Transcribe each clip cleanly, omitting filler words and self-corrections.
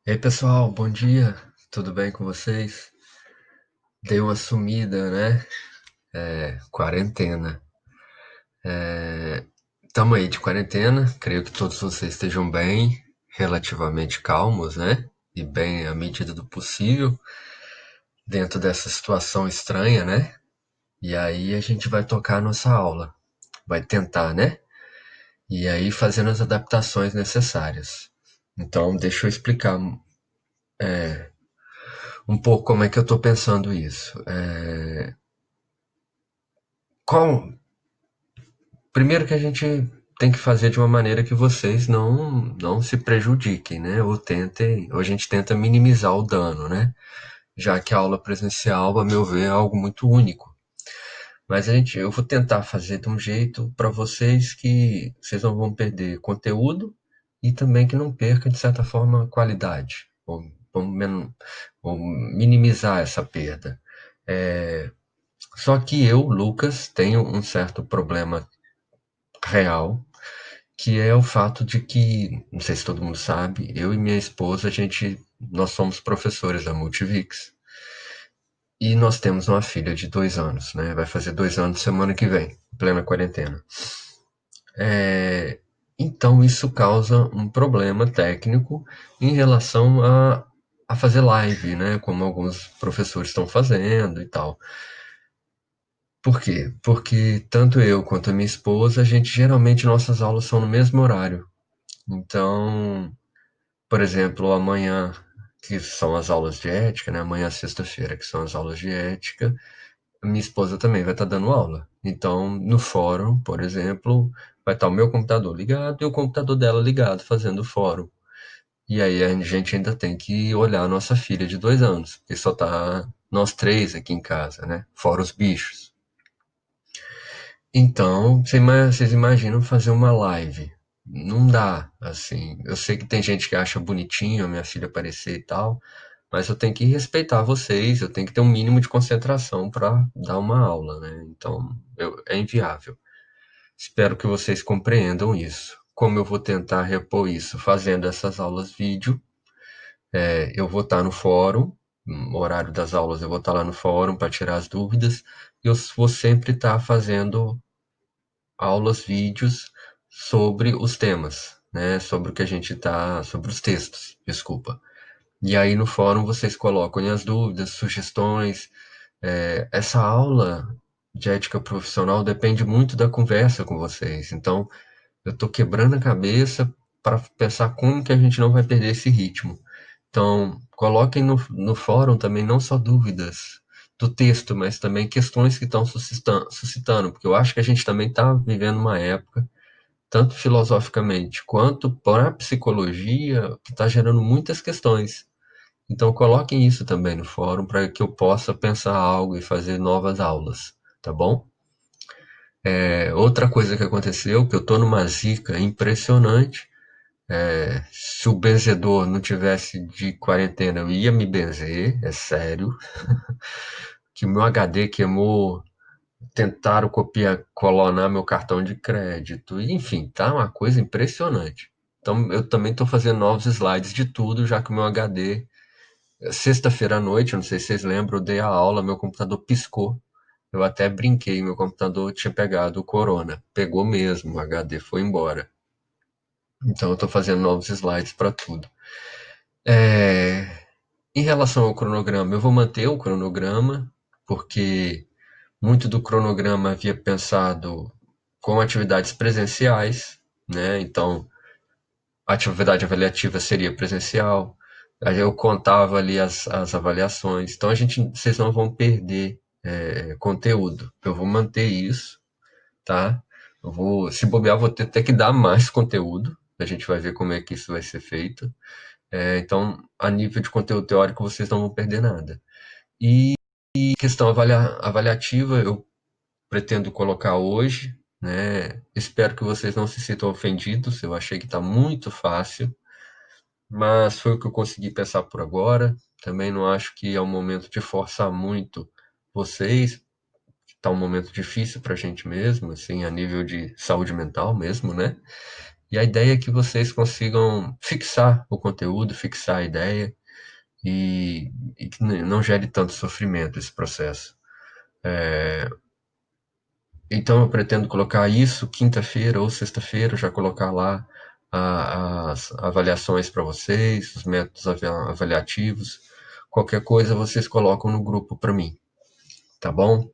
E aí, pessoal, bom dia. Tudo bem com vocês? Dei uma sumida, né? Quarentena. Tamo aí de quarentena. Creio que todos vocês estejam bem, relativamente calmos, né? E bem à medida do possível dentro dessa situação estranha, né? E aí a gente vai tocar a nossa aula. Vai tentar, né? E aí fazendo as adaptações necessárias. Então, deixa eu explicar um pouco como é que eu tô pensando isso. Qual Primeiro que a gente tem que fazer de uma maneira que vocês não se prejudiquem, né? Ou a gente tenta minimizar o dano, né? Já que a aula presencial, a meu ver, é algo muito único. Mas eu vou tentar fazer de um jeito para vocês que vocês não vão perder conteúdo e também que não perca, de certa forma, qualidade. Ou minimizar essa perda. Só que eu, Lucas, tenho um certo problema real, que é o fato de que, não sei se todo mundo sabe, eu e minha esposa, nós somos professores da Multivix e nós temos uma filha de 2 anos, né? Vai fazer 2 anos semana que vem, em plena quarentena. Então isso causa um problema técnico em relação a fazer live, né? Como alguns professores estão fazendo e tal. Por quê? Porque tanto eu quanto a minha esposa, geralmente nossas aulas são no mesmo horário. Então, por exemplo, amanhã, que são as aulas de ética, né? Amanhã, sexta-feira, que são as aulas de ética, minha esposa também vai estar dando aula. Então, no fórum, por exemplo, vai estar o meu computador ligado e o computador dela ligado, fazendo o fórum. E aí a gente ainda tem que olhar a nossa filha de 2 anos, porque só tá nós três aqui em casa, né? Fora os bichos. Então, vocês imaginam fazer uma live. Não dá, assim. Eu sei que tem gente que acha bonitinho a minha filha aparecer e tal, mas eu tenho que respeitar vocês, eu tenho que ter um mínimo de concentração para dar uma aula, né? Então, é inviável. Espero que vocês compreendam isso. Como eu vou tentar repor isso fazendo essas aulas vídeo, eu vou estar no fórum, no horário das aulas eu vou estar lá no fórum para tirar as dúvidas, e eu vou sempre estar fazendo aulas, vídeos sobre os temas, né? Sobre o que a gente tá, sobre os textos, desculpa. E aí no fórum vocês colocam as dúvidas, sugestões. Essa aula de ética profissional depende muito da conversa com vocês. Então eu estou quebrando a cabeça para pensar como que a gente não vai perder esse ritmo. Então, coloquem no fórum também não só dúvidas do texto, mas também questões que estão suscitando, porque eu acho que a gente também está vivendo uma época, tanto filosoficamente quanto para a psicologia, que está gerando muitas questões. Então, coloquem isso também no fórum para que eu possa pensar algo e fazer novas aulas, tá bom? Outra coisa que aconteceu, que eu estou numa zica impressionante. Se o benzedor não tivesse de quarentena, eu ia me benzer, é sério. Que o meu HD queimou, tentaram copiar, clonar meu cartão de crédito, enfim, tá uma coisa impressionante. Então eu também estou fazendo novos slides de tudo, já que o meu HD, sexta-feira à noite, não sei se vocês lembram, eu dei a aula, meu computador piscou. Eu até brinquei, meu computador tinha pegado o corona. Pegou mesmo, o HD foi embora. Então eu estou fazendo novos slides para tudo. É, Em relação ao cronograma, eu vou manter o cronograma, porque muito do cronograma havia pensado com atividades presenciais, né? Então, a atividade avaliativa seria presencial. Aí eu contava ali as avaliações. Então, vocês não vão perder conteúdo. Eu vou manter isso, tá? Se bobear, vou ter até que dar mais conteúdo. A gente vai ver como é que isso vai ser feito. Então, a nível de conteúdo teórico, vocês não vão perder nada. E questão avaliativa, eu pretendo colocar hoje, né? Espero que vocês não se sintam ofendidos, eu achei que está muito fácil, mas foi o que eu consegui pensar por agora. Também não acho que é o momento de forçar muito vocês, está um momento difícil para a gente mesmo, assim, a nível de saúde mental mesmo, né? E a ideia é que vocês consigam fixar o conteúdo, fixar a ideia e que não gere tanto sofrimento esse processo. Então eu pretendo colocar isso quinta-feira ou sexta-feira, já colocar lá as avaliações para vocês, os métodos avaliativos. Qualquer coisa vocês colocam no grupo para mim, tá bom?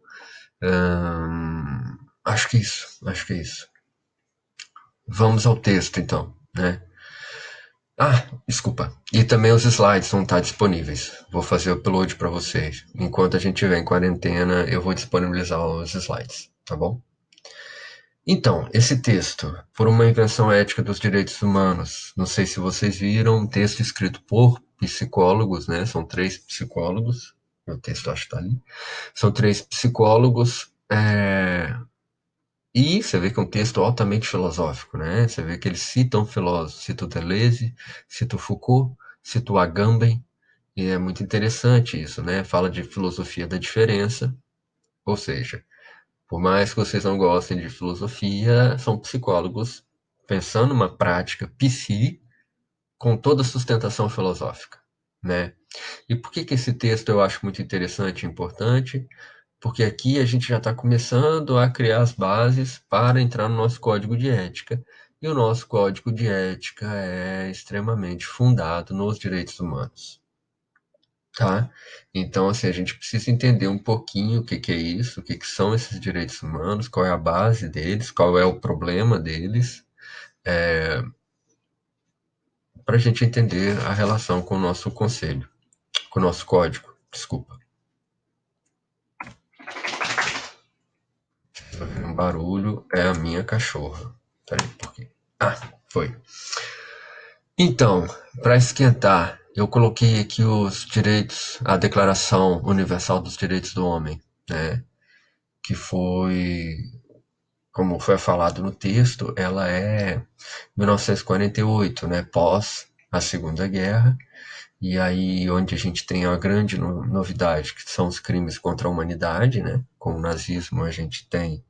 Acho que é isso, acho que é isso. Vamos ao texto então, né? Ah, desculpa. E também os slides vão estar disponíveis. Vou fazer o upload para vocês. Enquanto a gente estiver em quarentena, eu vou disponibilizar os slides, tá bom? Então, esse texto, por uma invenção ética dos direitos humanos, não sei se vocês viram, um texto escrito por psicólogos, né? São 3 psicólogos, o texto acho que está ali. São 3 psicólogos, e você vê que é um texto altamente filosófico, né? Você vê que eles citam filósofos, citam Deleuze, citam Foucault, citam Agamben, e é muito interessante isso, né? Fala de filosofia da diferença, ou seja, por mais que vocês não gostem de filosofia, são psicólogos pensando uma prática psi com toda a sustentação filosófica, né? E por que esse texto eu acho muito interessante e importante? Porque aqui a gente já está começando a criar as bases para entrar no nosso código de ética. E o nosso código de ética é extremamente fundado nos direitos humanos, tá? Então, assim, a gente precisa entender um pouquinho o que que é isso, o que que são esses direitos humanos, qual é a base deles, qual é o problema deles, para a gente entender a relação com o nosso conselho, com o nosso código, desculpa. Estou ouvindo um barulho, é a minha cachorra. Peraí, por quê? Ah, foi. Então, para esquentar, eu coloquei aqui os direitos, a Declaração Universal dos Direitos do Homem, né? Que foi, como foi falado no texto, ela é 1948, né? Pós a Segunda Guerra, e aí onde a gente tem a grande novidade, que são os crimes contra a humanidade, né? Com o nazismo a gente tem.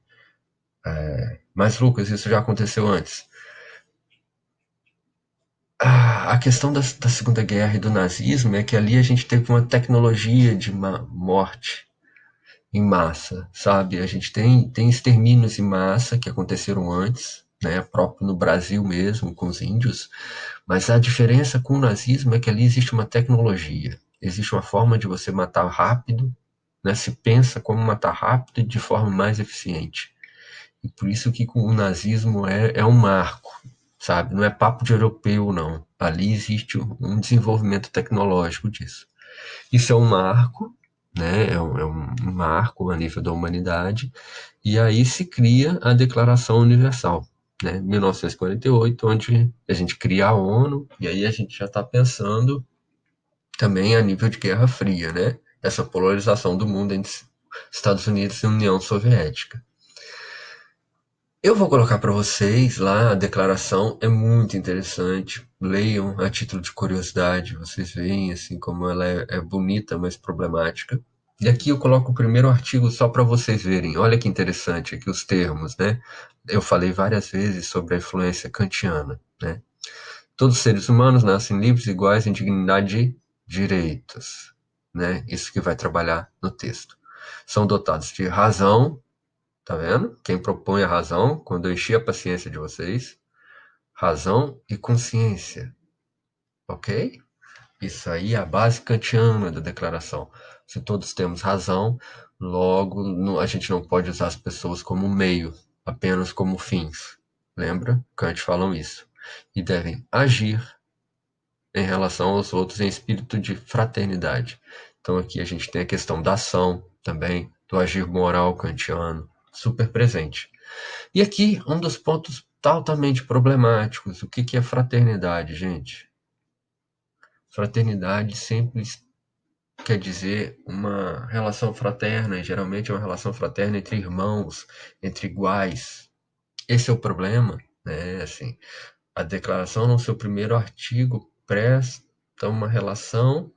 Mas, Lucas, isso já aconteceu antes. A questão da Segunda Guerra e do nazismo é que ali a gente teve uma tecnologia de morte em massa, sabe? A gente tem extermínios em massa que aconteceram antes, né? Próprio no Brasil mesmo, com os índios, mas a diferença com o nazismo é que ali existe uma tecnologia, existe uma forma de você matar rápido, né? Se pensa como matar rápido e de forma mais eficiente. E por isso que o nazismo é um marco, sabe? Não é papo de europeu, não. Ali existe um desenvolvimento tecnológico disso. Isso é um marco, né? É um marco a nível da humanidade. E aí se cria a Declaração Universal, né? 1948, onde a gente cria a ONU, e aí a gente já está pensando também a nível de Guerra Fria, né? Essa polarização do mundo entre Estados Unidos e União Soviética. Eu vou colocar para vocês lá a declaração, é muito interessante. Leiam a título de curiosidade, vocês veem assim como ela é bonita, mas problemática. E aqui eu coloco o primeiro artigo só para vocês verem. Olha que interessante aqui os termos, né? Eu falei várias vezes sobre a influência kantiana, né? Todos os seres humanos nascem livres, iguais em dignidade e direitos, né? Isso que vai trabalhar no texto. São dotados de razão. Tá vendo? Quem propõe a razão, quando eu enchi a paciência de vocês, razão e consciência, ok? Isso aí é a base kantiana da declaração. Se todos temos razão, logo a gente não pode usar as pessoas como meio, apenas como fins. Lembra? Kant falam isso. E devem agir em relação aos outros em espírito de fraternidade. Então aqui a gente tem a questão da ação também, do agir moral kantiano, super presente. E aqui, um dos pontos altamente problemáticos. O que que é fraternidade, gente? Fraternidade sempre quer dizer uma relação fraterna, e geralmente é uma relação fraterna entre irmãos, entre iguais. Esse é o problema, né? Assim, a declaração, no seu primeiro artigo, presta uma relação,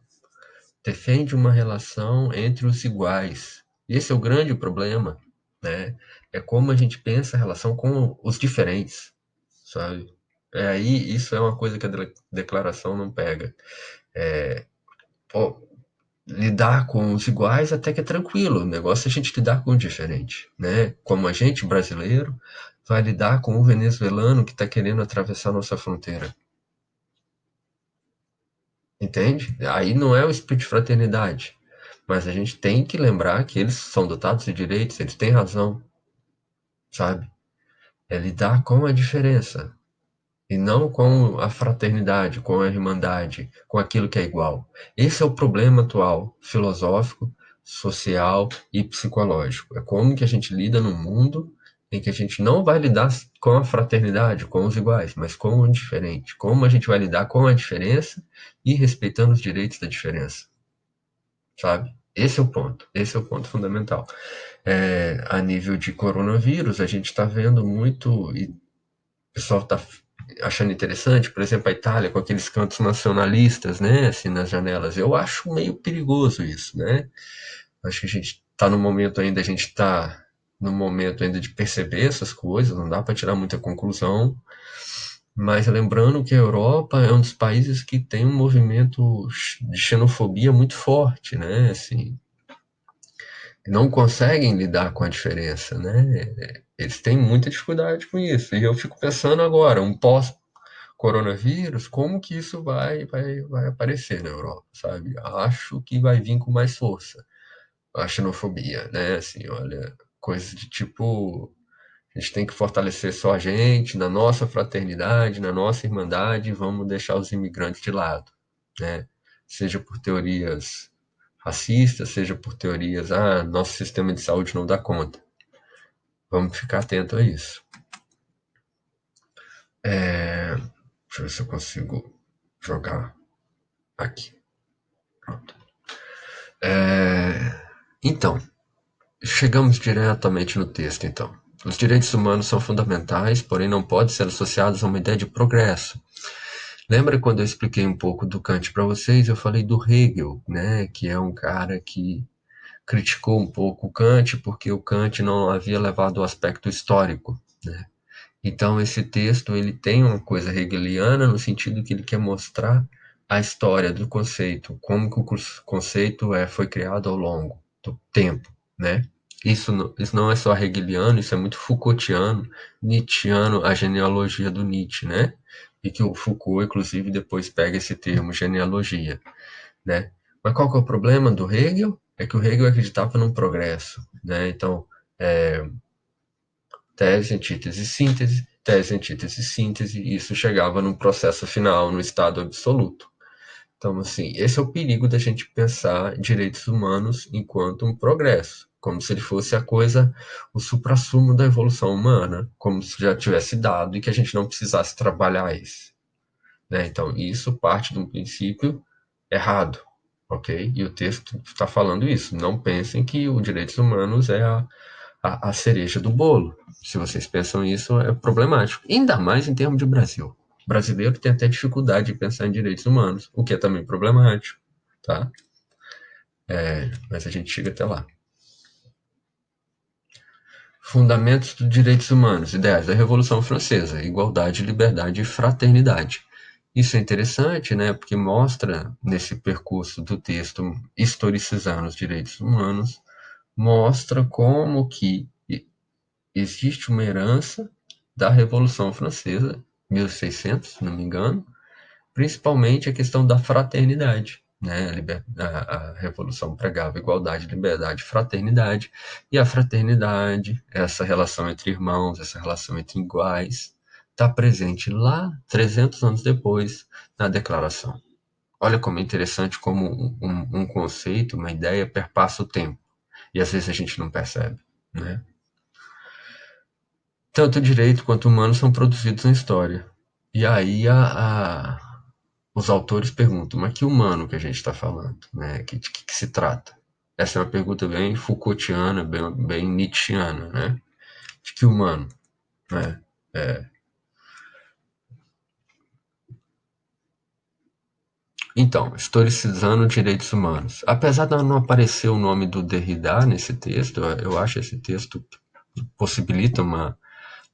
defende uma relação entre os iguais. Esse é o grande problema, né? É como a gente pensa a relação com os diferentes, sabe? Aí isso é uma coisa que a declaração não pega. Pô, lidar com os iguais até que é tranquilo. O negócio é a gente lidar com o diferente, né? Como a gente, brasileiro, vai lidar com o venezuelano que está querendo atravessar nossa fronteira. Entende? Aí não é o espírito de fraternidade. Mas a gente tem que lembrar que eles são dotados de direitos, eles têm razão, sabe? É lidar com a diferença. E não com a fraternidade, com a irmandade, com aquilo que é igual. Esse é o problema atual, filosófico, social e psicológico. É como que a gente lida num mundo em que a gente não vai lidar com a fraternidade, com os iguais, mas com o diferente. Como a gente vai lidar com a diferença e respeitando os direitos da diferença, sabe? Esse é o ponto fundamental. A nível de coronavírus, a gente está vendo muito, e o pessoal está achando interessante, por exemplo, a Itália com aqueles cantos nacionalistas, né, assim, nas janelas. Eu acho meio perigoso isso, né? Acho que a gente está no momento ainda, a gente está no momento ainda de perceber essas coisas, não dá para tirar muita conclusão, mas lembrando que a Europa é um dos países que tem um movimento de xenofobia muito forte, né? Assim, não conseguem lidar com a diferença, né? Eles têm muita dificuldade com isso. E eu fico pensando agora, um pós-coronavírus, como que isso vai aparecer na Europa, sabe? Acho que vai vir com mais força a xenofobia, né? Assim, olha, coisas de tipo, a gente tem que fortalecer só a gente, na nossa fraternidade, na nossa irmandade, vamos deixar os imigrantes de lado, né? Seja por teorias racistas, seja por teorias, nosso sistema de saúde não dá conta. Vamos ficar atento a isso. Deixa eu ver se eu consigo jogar aqui. Pronto. Então, chegamos diretamente no texto, então. Os direitos humanos são fundamentais, porém não podem ser associados a uma ideia de progresso. Lembra quando eu expliquei um pouco do Kant para vocês? Eu falei do Hegel, né, que é um cara que criticou um pouco o Kant porque o Kant não havia levado o aspecto histórico, né? Então esse texto ele tem uma coisa hegeliana no sentido que ele quer mostrar a história do conceito, como que o conceito foi criado ao longo do tempo, né? Isso não é só hegeliano, isso é muito Foucaultiano, Nietzscheano, a genealogia do Nietzsche, né? E que o Foucault, inclusive, depois pega esse termo genealogia, né? Mas qual que é o problema do Hegel? É que o Hegel acreditava num progresso, né? Então, tese, antítese, síntese, tese, antítese, síntese, e isso chegava num processo final, no estado absoluto. Então, assim, esse é o perigo da gente pensar direitos humanos enquanto um progresso, como se ele fosse a coisa, o suprassumo da evolução humana, como se já tivesse dado e que a gente não precisasse trabalhar isso, né? Então, isso parte de um princípio errado, ok? E o texto está falando isso. Não pensem que os direitos humanos é a cereja do bolo. Se vocês pensam isso, é problemático. Ainda mais em termos de Brasil. O brasileiro tem até dificuldade de pensar em direitos humanos, o que é também problemático, tá? Mas a gente chega até lá. Fundamentos dos direitos humanos, ideias da Revolução Francesa, igualdade, liberdade e fraternidade. Isso é interessante, né, porque mostra nesse percurso do texto historicizando os direitos humanos, mostra como que existe uma herança da Revolução Francesa, 1600, se não me engano, principalmente a questão da fraternidade. Né? A Revolução pregava igualdade, liberdade, fraternidade, e a fraternidade, essa relação entre irmãos, essa relação entre iguais, está presente lá 300 anos depois na Declaração. Olha como é interessante como um conceito, uma ideia perpassa o tempo, e às vezes a gente não percebe. Né? Tanto o direito quanto o humano são produzidos na história. E aí os autores perguntam, mas que humano que a gente está falando? Né? Que se trata? Essa é uma pergunta bem Foucaultiana, bem Nietzscheana, né? De que humano? Né? Então, historicizando direitos humanos. Apesar de não aparecer o nome do Derrida nesse texto, eu acho esse texto possibilita uma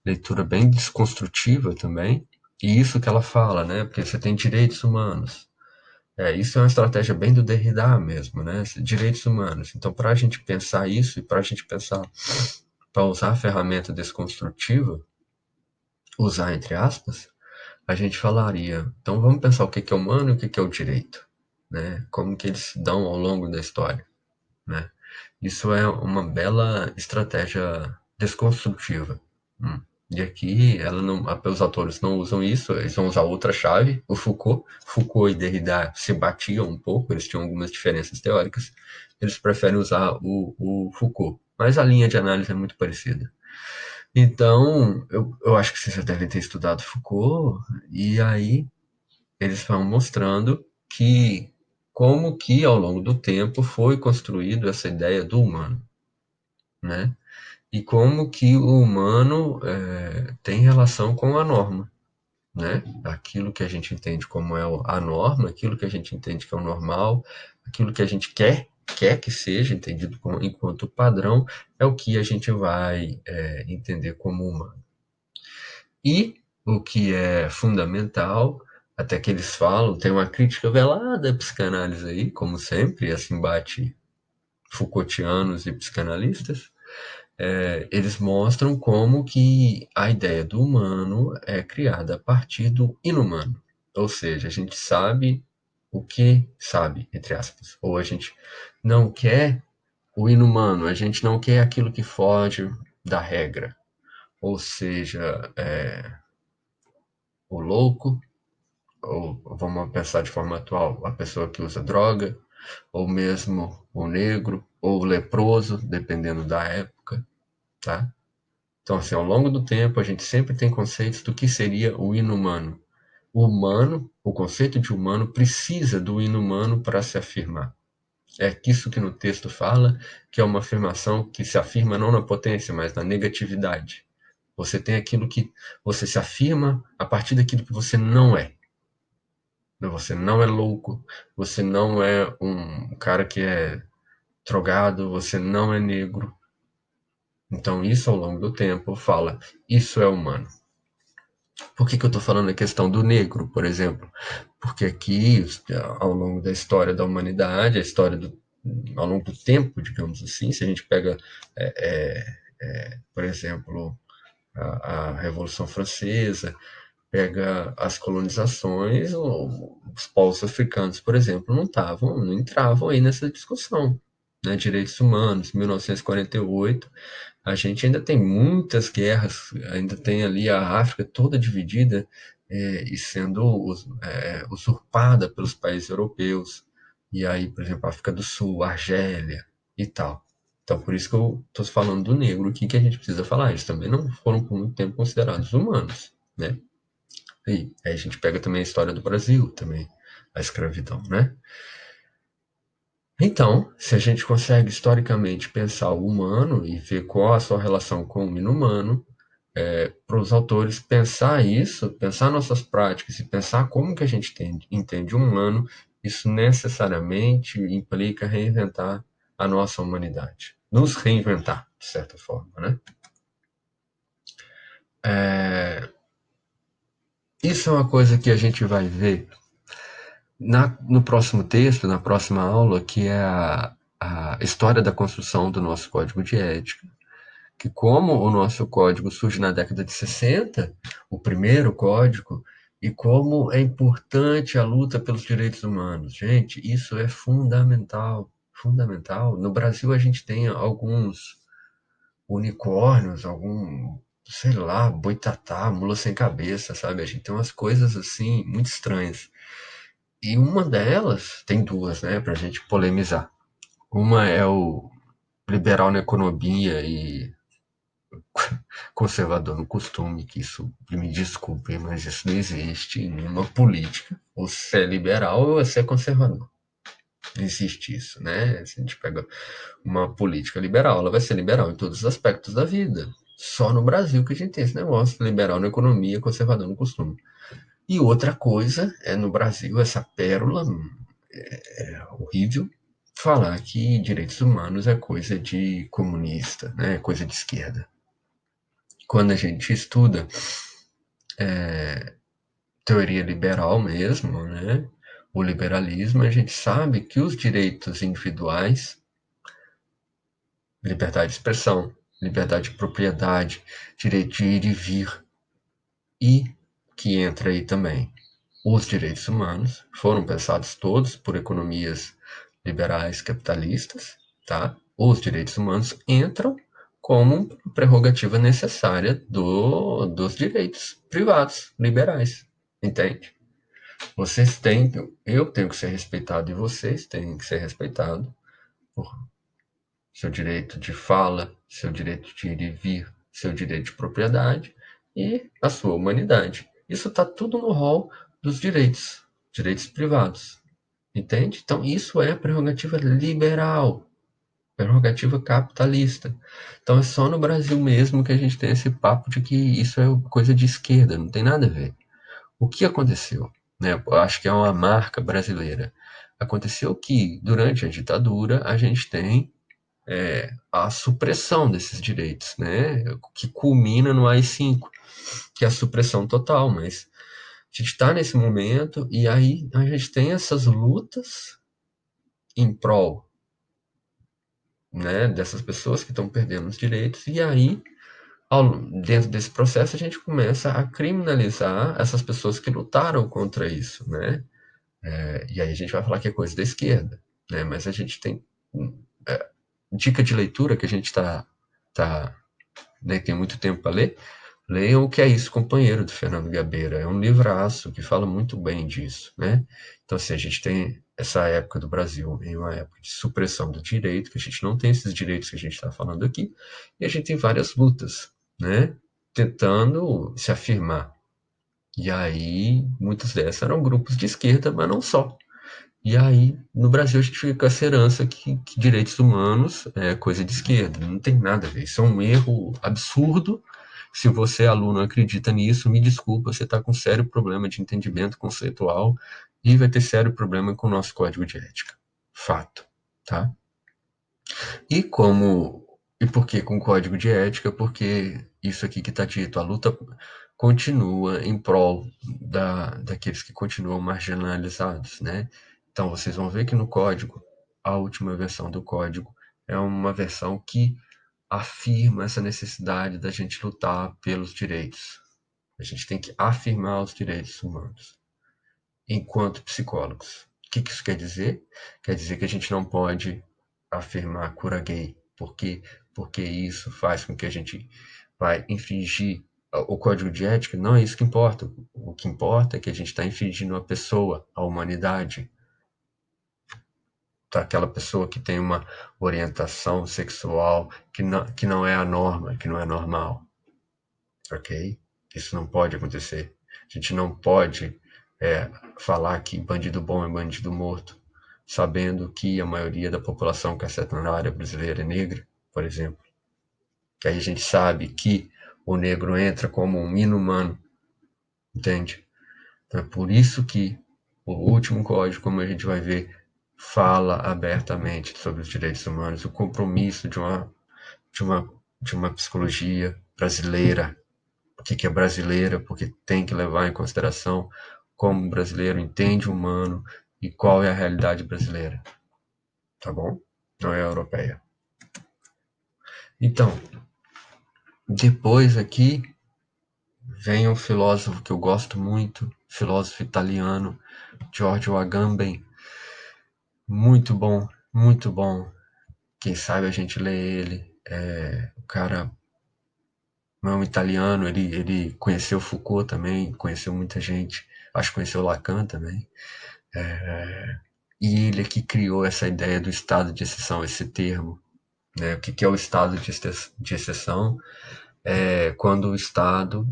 leitura bem desconstrutiva também, E isso que ela fala, né? Porque você tem direitos humanos. Isso é uma estratégia bem do Derrida mesmo, né? Direitos humanos. Então, para a gente pensar isso e para a gente pensar, para usar a ferramenta desconstrutiva, usar entre aspas, a gente falaria, então vamos pensar o que é humano e o que é o direito, né? Como que eles se dão ao longo da história, né? Isso é uma bela estratégia desconstrutiva. E aqui, ela não, os autores não usam isso, eles vão usar outra chave, o Foucault. Foucault e Derrida se batiam um pouco, eles tinham algumas diferenças teóricas. Eles preferem usar o Foucault, mas a linha de análise é muito parecida. Então, eu acho que vocês já devem ter estudado Foucault, e aí eles vão mostrando que como que ao longo do tempo foi construído essa ideia do humano, né? E como que o humano tem relação com a norma, né? Aquilo que a gente entende como é a norma, aquilo que a gente entende que é o normal, aquilo que a gente quer que seja entendido como, enquanto padrão, é o que a gente vai entender como humano. E o que é fundamental, até que eles falam, tem uma crítica velada à psicanálise aí, como sempre, esse embate Foucaultianos e psicanalistas, eles mostram como que a ideia do humano é criada a partir do inumano. Ou seja, a gente sabe o que sabe, entre aspas. Ou a gente não quer o inumano, a gente não quer aquilo que foge da regra. Ou seja, o louco, ou vamos pensar de forma atual, a pessoa que usa droga, ou mesmo o negro, ou o leproso, dependendo da época, tá? Então, assim, ao longo do tempo, a gente sempre tem conceitos do que seria o inumano. O humano, o conceito de humano, precisa do inumano para se afirmar. É isso que no texto fala, que é uma afirmação que se afirma não na potência, mas na negatividade. Você tem aquilo que você se afirma a partir daquilo que você não é. Você não é louco, você não é um cara que é drogado, você não é negro. Então, isso ao longo do tempo fala, isso é humano. Por que eu estou falando a questão do negro, por exemplo? Porque aqui, ao longo da história da humanidade, a história ao longo do tempo, digamos assim, se a gente pega, por exemplo, a Revolução Francesa, pega as colonizações, os povos africanos, por exemplo, não entravam aí nessa discussão, né? Direitos humanos, 1948, a gente ainda tem muitas guerras, ainda tem ali a África toda dividida e sendo usurpada pelos países europeus. E aí, por exemplo, a África do Sul, Argélia e tal. Então, por isso que eu estou falando do negro aqui, que a gente precisa falar. Eles também não foram por muito tempo considerados humanos, né? E aí a gente pega também a história do Brasil, também, a escravidão, né? Então, se a gente consegue historicamente pensar o humano e ver qual a sua relação com o inumano, para os autores pensar isso, pensar nossas práticas e pensar como que a gente entende o humano, isso necessariamente implica reinventar a nossa humanidade. Nos reinventar, de certa forma, né? Isso é uma coisa que a gente vai ver no próximo texto, na próxima aula, que é a história da construção do nosso código de ética, que como o nosso código surge na década de 60, o primeiro código, e como é importante a luta pelos direitos humanos. Gente, isso é fundamental, fundamental. No Brasil a gente tem alguns unicórnios, sei lá, boitatá, mula sem cabeça, sabe? A gente tem umas coisas assim muito estranhas. E uma delas, tem duas, né, pra gente polemizar. Uma é o liberal na economia e conservador no costume, que isso, me desculpe, mas isso não existe em nenhuma política. Ou você é liberal ou você é conservador. Não existe isso, né? Se a gente pega uma política liberal, ela vai ser liberal em todos os aspectos da vida. Só no Brasil que a gente tem esse negócio, liberal na economia, conservador no costume. E outra coisa é no Brasil essa pérola horrível falar que direitos humanos é coisa de comunista, né? É coisa de esquerda. Quando a gente estuda teoria liberal mesmo, né? O liberalismo, a gente sabe que os direitos individuais, liberdade de expressão, liberdade de propriedade, direito de ir e vir, e que entra aí também os direitos humanos, foram pensados todos por economias liberais capitalistas, tá? Os direitos humanos entram como prerrogativa necessária dos direitos privados liberais, entende? Vocês têm, eu tenho que ser respeitado e vocês têm que ser respeitados por seu direito de fala, seu direito de ir e vir, seu direito de propriedade e a sua humanidade. Isso está tudo no rol dos direitos, direitos privados, entende? Então isso é prerrogativa liberal, prerrogativa capitalista. Então é só no Brasil mesmo que a gente tem esse papo de que isso é coisa de esquerda, não tem nada a ver. O que aconteceu? Né? Eu acho que é uma marca brasileira. Aconteceu que, durante a ditadura, a gente tem a supressão desses direitos, né? Que culmina no AI-5, que é a supressão total, mas a gente está nesse momento e aí a gente tem essas lutas em prol, né, dessas pessoas que estão perdendo os direitos e aí dentro desse processo a gente começa a criminalizar essas pessoas que lutaram contra isso, né? E aí a gente vai falar que é coisa da esquerda, né? Mas a gente tem dica de leitura que a gente tá, né, tem muito tempo para ler. Leiam O Que é Isso, Companheiro, do Fernando Gabeira. É um livraço que fala muito bem disso, né? Então, assim, a gente tem essa época do Brasil em uma época de supressão do direito, que a gente não tem esses direitos que a gente está falando aqui, e a gente tem várias lutas, né? Tentando se afirmar. E aí, muitas dessas eram grupos de esquerda, mas não só. E aí, no Brasil, a gente fica com essa herança que direitos humanos é coisa de esquerda. Não tem nada a ver. Isso é um erro absurdo. Se você, aluno, acredita nisso, me desculpa, você está com sério problema de entendimento conceitual e vai ter sério problema com o nosso código de ética. Fato, tá? E como e por que com código de ética? Porque isso aqui que está dito, a luta continua em prol daqueles que continuam marginalizados, né? Então vocês vão ver que no código, a última versão do código é uma versão que afirma essa necessidade da gente lutar pelos direitos. A gente tem que afirmar os direitos humanos enquanto psicólogos. O que isso quer dizer? Quer dizer que a gente não pode afirmar cura gay, porque isso faz com que a gente vai infringir o código de ética. Não é isso que importa. O que importa é que a gente está infringindo a pessoa, a humanidade, daquela pessoa que tem uma orientação sexual que não é a norma, que não é normal, ok? Isso não pode acontecer. A gente não pode falar que bandido bom é bandido morto, sabendo que a maioria da população carcerária brasileira é negra, por exemplo. Que aí a gente sabe que o negro entra como um inumano, entende? Então é por isso que o último código, como a gente vai ver, fala abertamente sobre os direitos humanos, o compromisso de uma, de uma psicologia brasileira. O que é brasileira, porque tem que levar em consideração como o brasileiro entende o humano e qual é a realidade brasileira, tá bom? Não é a europeia. Então, depois aqui vem um filósofo que eu gosto muito, filósofo italiano, Giorgio Agamben, muito bom, muito bom. Quem sabe a gente lê ele. O cara não é um italiano, ele conheceu Foucault também, conheceu muita gente, acho que conheceu Lacan também. E ele é que criou essa ideia do estado de exceção, esse termo. Né? O que é o estado de exceção? É quando o Estado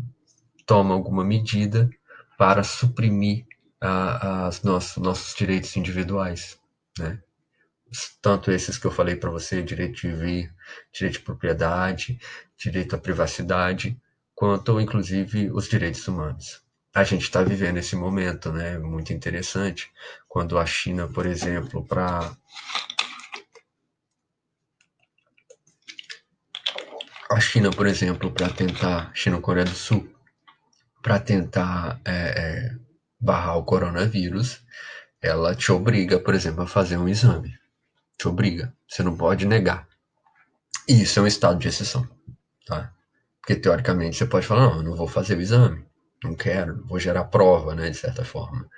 toma alguma medida para suprimir nossos direitos individuais. Né? Tanto esses que eu falei para você, direito de vir, direito de propriedade, direito à privacidade, quanto inclusive os direitos humanos. A gente está vivendo esse momento, né, muito interessante, quando a China, por exemplo, para tentar, China-Coreia do Sul, para tentar barrar o coronavírus, ela te obriga, por exemplo, a fazer um exame. Te obriga. Você não pode negar. E isso é um estado de exceção, tá? Porque teoricamente você pode falar, não, eu não vou fazer o exame. Não quero, vou gerar prova, né, de certa forma.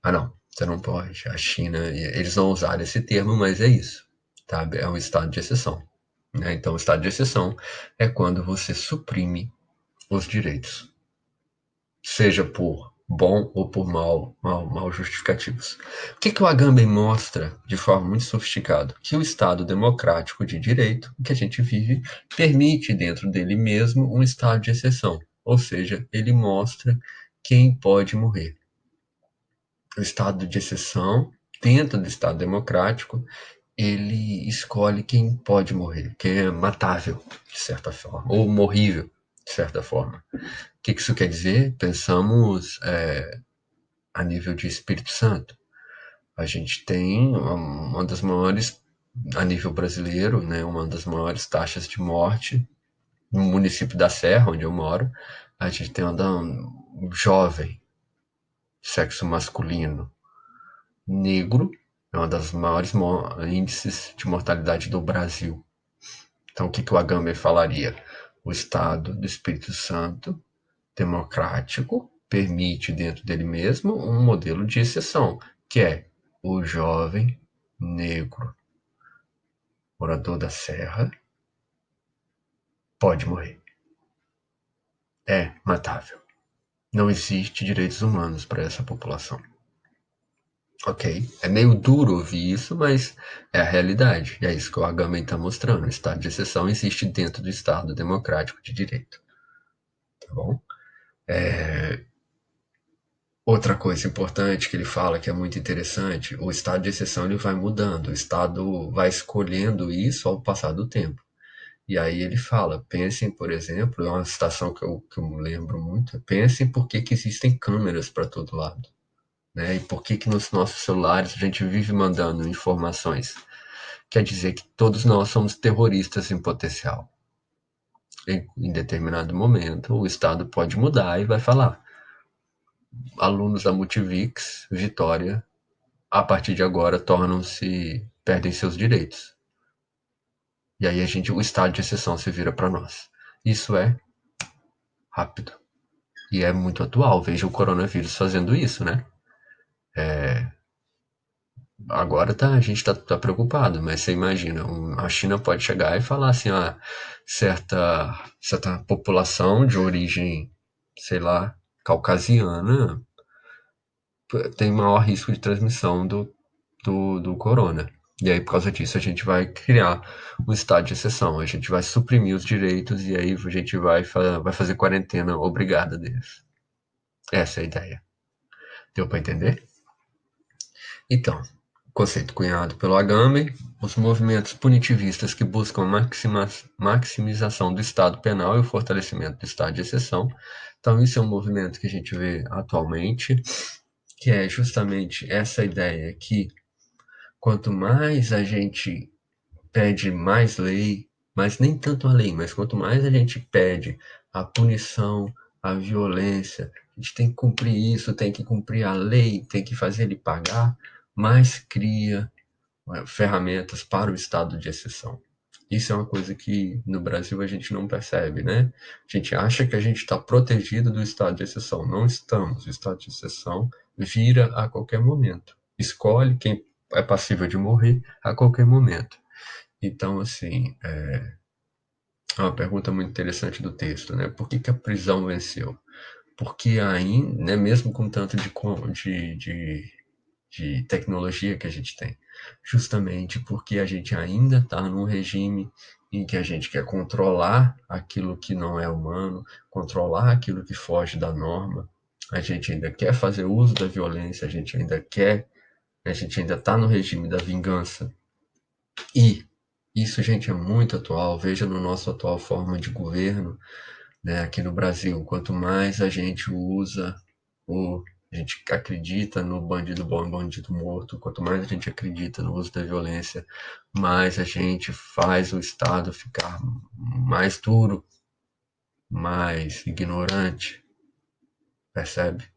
Ah, não, você não pode. A China, eles não usaram esse termo, mas é isso, tá? É um estado de exceção, né? Então, o estado de exceção é quando você suprime os direitos, seja por bom ou por mal justificativos. O que o Agamben mostra de forma muito sofisticada? Que o Estado democrático de direito que a gente vive permite dentro dele mesmo um estado de exceção, ou seja, ele mostra quem pode morrer. O estado de exceção, dentro do Estado democrático, ele escolhe quem pode morrer, quem é matável, de certa forma, ou morrível, de certa forma. O que isso quer dizer? Pensamos a nível de Espírito Santo. A gente tem uma das maiores, a nível brasileiro, né, uma das maiores taxas de morte no município da Serra, onde eu moro. A gente tem um jovem, sexo masculino, negro, é uma das maiores índices de mortalidade do Brasil. Então, o que o Agamben falaria? O Estado do Espírito Santo democrático permite dentro dele mesmo um modelo de exceção, que é o jovem negro morador da Serra pode morrer. É matável. Não existe direitos humanos para essa população. Ok, é meio duro ouvir isso, mas é a realidade. E é isso que o Agamben está mostrando. O estado de exceção existe dentro do Estado democrático de direito. Tá bom? Outra coisa importante que ele fala que é muito interessante, o estado de exceção ele vai mudando, o estado vai escolhendo isso ao passar do tempo. E aí ele fala, pensem, por exemplo, é uma citação que eu me lembro muito, pensem por que existem câmeras para todo lado, né? E por que nos nossos celulares a gente vive mandando informações. Quer dizer que todos nós somos terroristas em potencial. Em determinado momento, o Estado pode mudar e vai falar, alunos da Multivix, Vitória, a partir de agora perdem seus direitos. E aí o estado de exceção se vira para nós. Isso é rápido. E é muito atual. Veja o coronavírus fazendo isso, né? Agora a gente tá preocupado, mas você imagina, a China pode chegar e falar assim, certa população de origem, sei lá, caucasiana tem maior risco de transmissão do corona. E aí, por causa disso, a gente vai criar um estado de exceção, a gente vai suprimir os direitos e aí a gente vai fazer quarentena obrigada deles. Essa é a ideia. Deu para entender? Então, conceito cunhado pelo Agamben, os movimentos punitivistas que buscam maximização do Estado penal e o fortalecimento do Estado de exceção. Então, isso é um movimento que a gente vê atualmente, que é justamente essa ideia que quanto mais a gente pede mais lei, mas nem tanto a lei, mas quanto mais a gente pede a punição, a violência, a gente tem que cumprir isso, tem que cumprir a lei, tem que fazer ele pagar, mais cria ferramentas para o estado de exceção. Isso é uma coisa que no Brasil a gente não percebe, né? A gente acha que a gente está protegido do estado de exceção. Não estamos. O estado de exceção vira a qualquer momento. Escolhe quem é passível de morrer a qualquer momento. Então, assim, é uma pergunta muito interessante do texto, né? Por que a prisão venceu? Porque ainda, né, mesmo com tanto de tecnologia que a gente tem, justamente porque a gente ainda está num regime em que a gente quer controlar aquilo que não é humano, controlar aquilo que foge da norma, a gente ainda quer fazer uso da violência, a gente ainda está no regime da vingança. E isso, gente, é muito atual. Veja no nosso atual forma de governo, né, aqui no Brasil. Quanto mais a gente usa a gente acredita no bandido bom e bandido morto, quanto mais a gente acredita no uso da violência, mais a gente faz o Estado ficar mais duro, mais ignorante, percebe?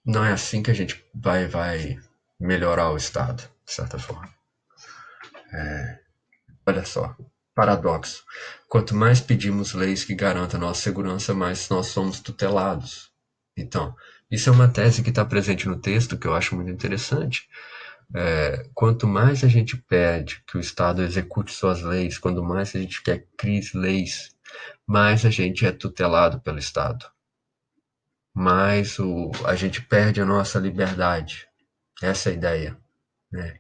Não é assim que a gente vai melhorar o Estado, de certa forma. Olha só, paradoxo. Quanto mais pedimos leis que garantam a nossa segurança, mais nós somos tutelados. Então, isso é uma tese que está presente no texto que eu acho muito interessante. Quanto mais a gente pede que o Estado execute suas leis, quanto mais a gente quer criar leis, mais a gente é tutelado pelo Estado, mais a gente perde a nossa liberdade. Essa é a ideia, né?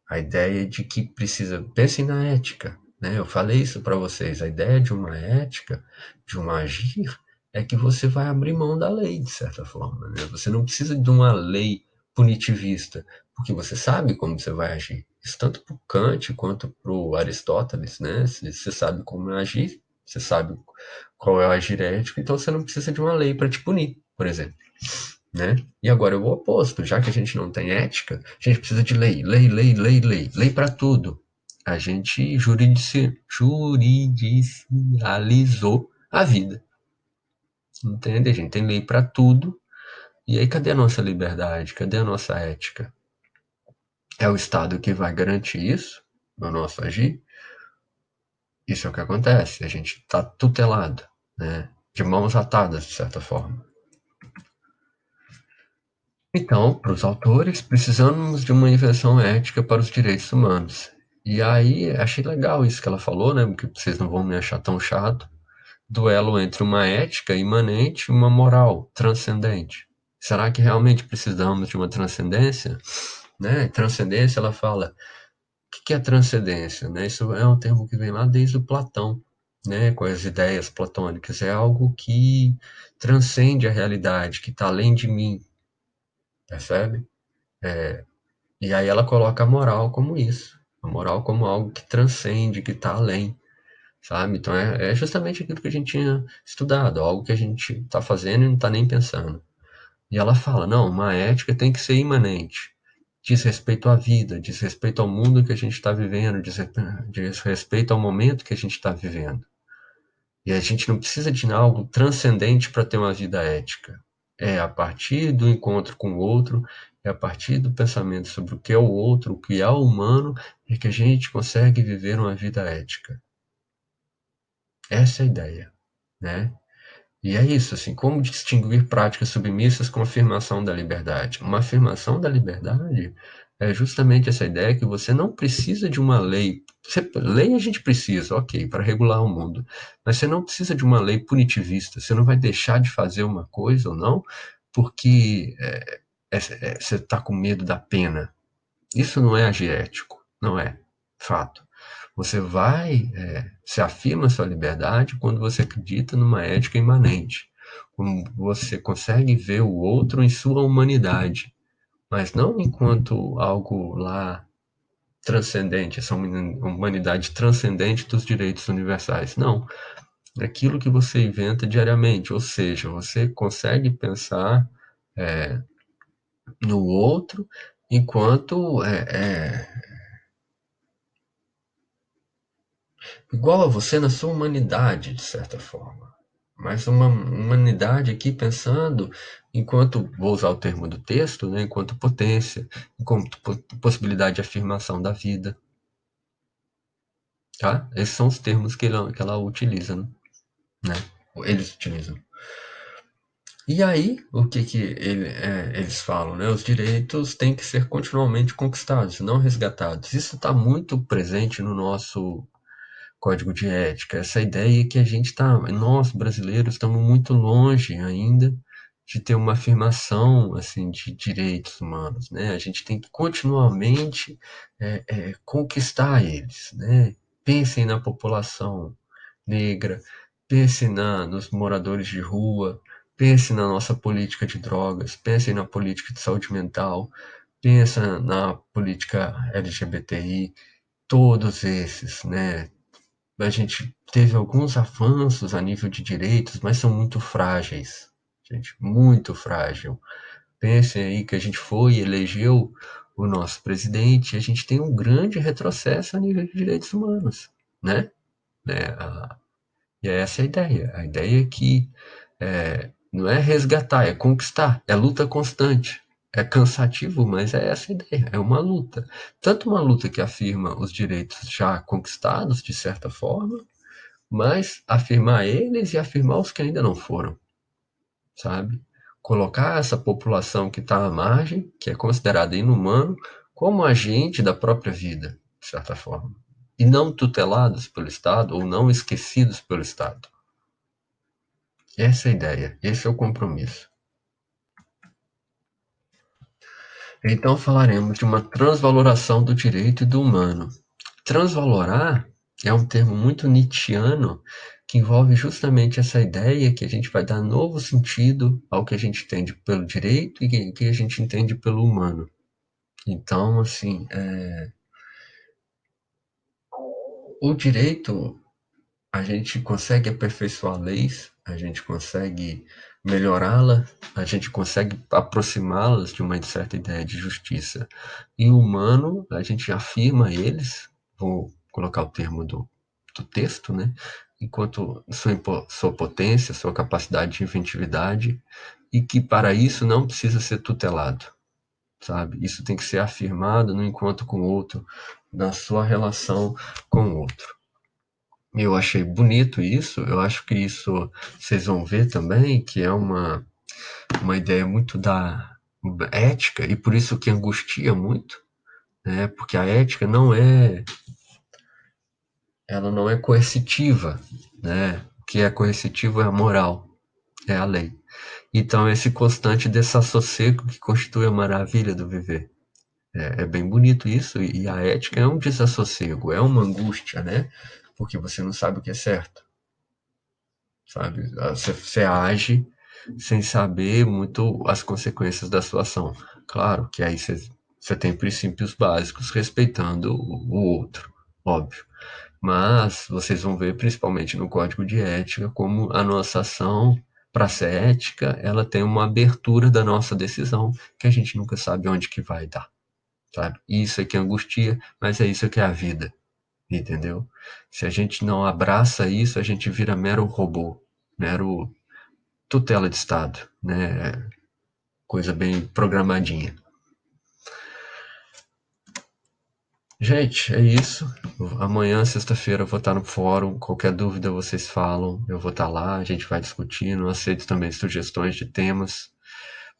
A ideia de que precisa. Pensem na ética, né? Eu falei isso para vocês. A ideia de uma ética, de um agir, é que você vai abrir mão da lei, de certa forma. Né? Você não precisa de uma lei punitivista, porque você sabe como você vai agir. Isso tanto para o Kant quanto para o Aristóteles, né? Você sabe como agir, você sabe qual é o agir ético, então você não precisa de uma lei para te punir, por exemplo. Né? E agora é o oposto, já que a gente não tem ética, a gente precisa de lei, lei, lei, lei, lei, lei para tudo. A gente juridicializou a vida, entende? A gente tem lei para tudo. E aí, cadê a nossa liberdade? Cadê a nossa ética? É o Estado que vai garantir isso no nosso agir? Isso é o que acontece. A gente está tutelado, né? De mãos atadas, de certa forma. Então, para os autores, precisamos de uma invenção ética para os direitos humanos. E aí, achei legal isso que ela falou, né? Porque vocês não vão me achar tão chato. Duelo entre uma ética imanente e uma moral transcendente. Será que realmente precisamos de uma transcendência? Né? Transcendência, ela fala, o que é transcendência? Né? Isso é um termo que vem lá desde o Platão, né? Com as ideias platônicas. É algo que transcende a realidade, que está além de mim, percebe? E aí ela coloca a moral como isso. A moral como algo que transcende, que está além, sabe? Então é justamente aquilo que a gente tinha estudado, algo que a gente está fazendo e não está nem pensando. E ela fala, não, uma ética tem que ser imanente. Diz respeito à vida, diz respeito ao mundo que a gente está vivendo, diz respeito ao momento que a gente está vivendo. E a gente não precisa de algo transcendente para ter uma vida ética. É a partir do encontro com o outro, é a partir do pensamento sobre o que é o outro, o que é o humano, é que a gente consegue viver uma vida ética. Essa é a ideia, né? E é isso, assim, como distinguir práticas submissas com a afirmação da liberdade? Uma afirmação da liberdade é justamente essa ideia que você não precisa de uma lei. Lei a gente precisa, ok, para regular o mundo, mas você não precisa de uma lei punitivista. Você não vai deixar de fazer uma coisa ou não, porque você está com medo da pena. Isso não é agir ético, não é fato. Você se afirma sua liberdade quando você acredita numa ética imanente, quando você consegue ver o outro em sua humanidade, mas não enquanto algo lá transcendente, essa humanidade transcendente dos direitos universais. Não, é aquilo que você inventa diariamente, ou seja, você consegue pensar no outro enquanto igual a você na sua humanidade, de certa forma. Mas uma humanidade aqui pensando enquanto, vou usar o termo do texto, né, enquanto potência, enquanto possibilidade de afirmação da vida. Tá? Esses são os termos que ela utiliza, né? Eles utilizam. E aí, o que eles falam, né? Os direitos têm que ser continuamente conquistados, não resgatados. Isso está muito presente no nosso código de ética, essa ideia que a gente está, nós brasileiros estamos muito longe ainda de ter uma afirmação assim de direitos humanos, né? A gente tem que continuamente conquistar eles, né? Pensem na população negra, pensem nos moradores de rua, pensem na nossa política de drogas, pensem na política de saúde mental, pensa na política LGBTI, todos esses, né? A gente teve alguns avanços a nível de direitos, mas são muito frágeis, gente, muito frágil. Pensem aí que a gente foi e elegeu o nosso presidente, e a gente tem um grande retrocesso a nível de direitos humanos, né? né? E é essa a ideia. A ideia é que Não é resgatar, é conquistar, é luta constante. É cansativo, mas é essa a ideia, é uma luta. Tanto uma luta que afirma os direitos já conquistados, de certa forma, mas afirmar eles e afirmar os que ainda não foram, sabe? Colocar essa população que está à margem, que é considerada inumano, como agente da própria vida, de certa forma. E não tutelados pelo Estado ou não esquecidos pelo Estado. Essa é a ideia, esse é o compromisso. Então falaremos de uma transvaloração do direito e do humano. Transvalorar é um termo muito nietzschiano que envolve justamente essa ideia que a gente vai dar novo sentido ao que a gente entende pelo direito e que a gente entende pelo humano. Então, assim, o direito, a gente consegue aperfeiçoar leis, a gente consegue melhorá-la, a gente consegue aproximá-las de uma certa ideia de justiça. E o humano, a gente afirma eles, vou colocar o termo do texto, né? Enquanto sua potência, sua capacidade de inventividade, e que para isso não precisa ser tutelado, sabe? Isso tem que ser afirmado no encontro com o outro, na sua relação com o outro. Eu achei bonito isso, eu acho que isso vocês vão ver também, que é uma ideia muito da ética, e por isso que angustia muito, né? Porque a ética ela não é coercitiva, né? O que é coercitivo é a moral, é a lei. Então, esse constante desassossego que constitui a maravilha do viver. É bem bonito isso, e a ética é um desassossego, é uma angústia, né? Porque você não sabe o que é certo, sabe? Você age sem saber muito as consequências da sua ação. Claro que aí você tem princípios básicos respeitando o outro, óbvio. Mas vocês vão ver, principalmente no código de ética, como a nossa ação, para ser ética, ela tem uma abertura da nossa decisão, que a gente nunca sabe onde que vai dar, sabe? Isso é que angustia, mas é isso que é a vida, entendeu? Se a gente não abraça isso, a gente vira mero robô, mero tutela de Estado, né? Coisa bem programadinha. Gente, é isso. Amanhã, sexta-feira, eu vou estar no fórum. Qualquer dúvida vocês falam, eu vou estar lá, a gente vai discutindo. Aceito também sugestões de temas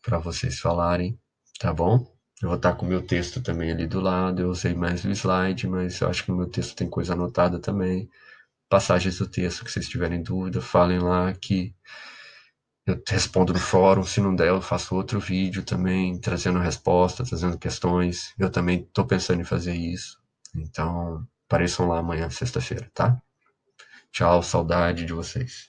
para vocês falarem, tá bom? Eu vou estar com o meu texto também ali do lado. Eu usei mais o slide, mas eu acho que no meu texto tem coisa anotada também. Passagens do texto que vocês tiverem dúvida, falem lá que eu respondo no fórum. Se não der, eu faço outro vídeo também, trazendo respostas, trazendo questões. Eu também estou pensando em fazer isso. Então, apareçam lá amanhã, sexta-feira, tá? Tchau, saudade de vocês.